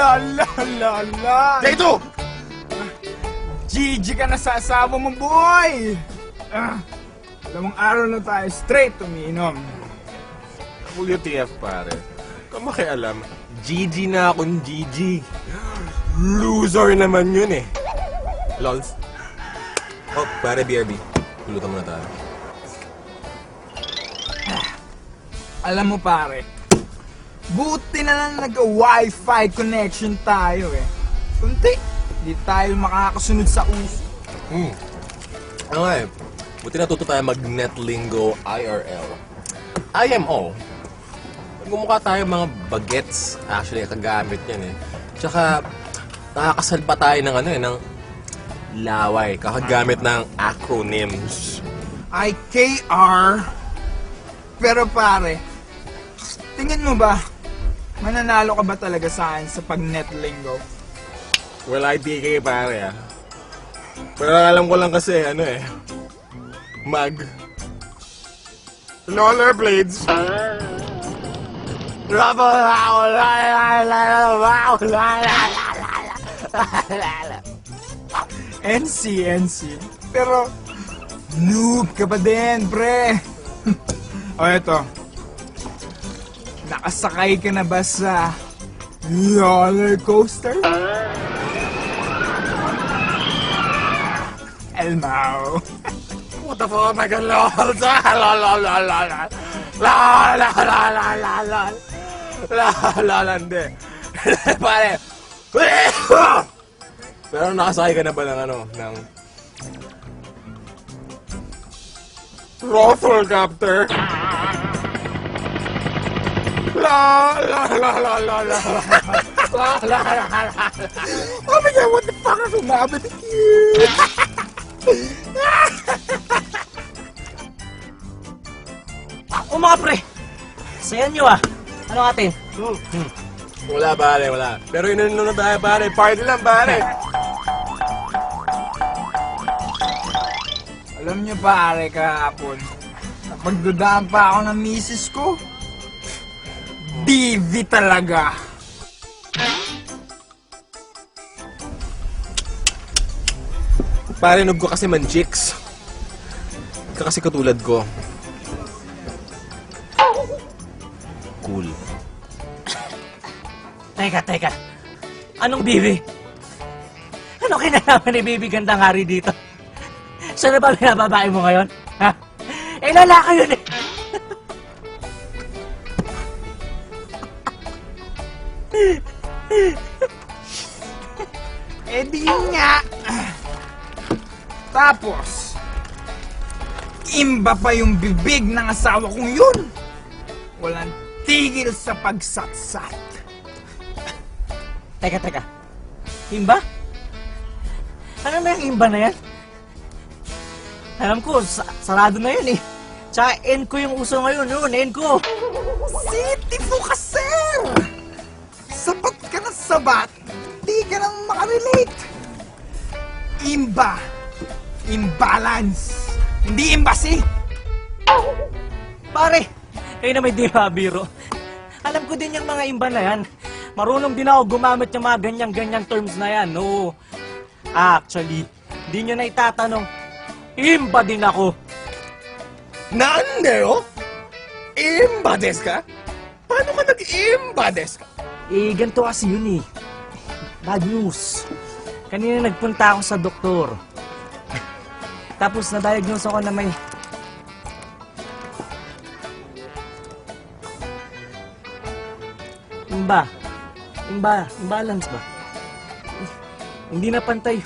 la la la la. Dito! GG ka na sa asawa mo, boy! Alam mong araw na tayo straight umiinom. WTF, pare. Kamakialam. GG na akong GG. Loser naman yun eh. Lols. Oh, pare, BRB. Pulutan muna tayo. Alam mo, pare, buti na lang nag-Wi-Fi connection tayo eh. Kunti, di tayo makakasunod sa uso. Ano nga eh, buti natuto tayo mag-Netlingo IRL. IMO. Magmumukha tayo mga bagets. Actually, kagamit yan eh. Tsaka, nakakasal pa tayo ng ano eh, ng laway. Kakagamit ng acronyms. IKR. Pero pare, tingin mo ba, mananalo ka ba talaga sa akin sa pag-Netlingo? Well, IDK pare ah. Pero alam ko lang kasi, ano eh, rollerblades. NC. Pero, noob ka pa din, pre. O eto, nakasakay ka na ba sa roller coaster? Elmao. What the fuck, my god, lol. Hindi. Pare. Pero nakasakay ka na ba ng ano, ng Rotholcopter? Oh my god, what the fuck is sumabit here? O mga pre, saya nyo ah. Ano atin? Wala pare, wala. Pero inununan na tayo pare, party lang pare. Alam niyo pare, kahapon, napagdudaan pa ako ng misis ko. Divi talaga. Pare, noob ko kasi man chicks. Ka kasi katulad ko. Cool. Teka. Anong bibi? Ano kinalaman ni Bibi Gandang Hari dito? Saan na ba binababae mo ngayon? Ha? Eh, lalaki yun eh. Eh di yun nga. Tapos, imba pa yung bibig ng asawa kong yun. Walang tigil sa pagsatsat. Teka. Imba? Ano na yung imba na yan? Alam ko, sarado na yun eh. Tsaka N ko yung uso ngayon, N ko. City mo ka, sir! Sabat ka na sabat, di ka nang makarelate. Imba. Imbalance. Hindi embassy. Pare, kayo na may di mabiro. Alam ko din yung mga imba na yan. Marunong din ako gumamit ng mga ganyang terms na yan, no? Actually, di nyo na itatanong, imba din ako. Nande, oh? Imba desu ka? Paano ka nag-imba desu ka? Eh, ganito kasi yun eh. Bad news. Kanina nagpunta ako sa doktor. Tapos na-diagnose ako na may... Imbalance ba? Hindi na pantay.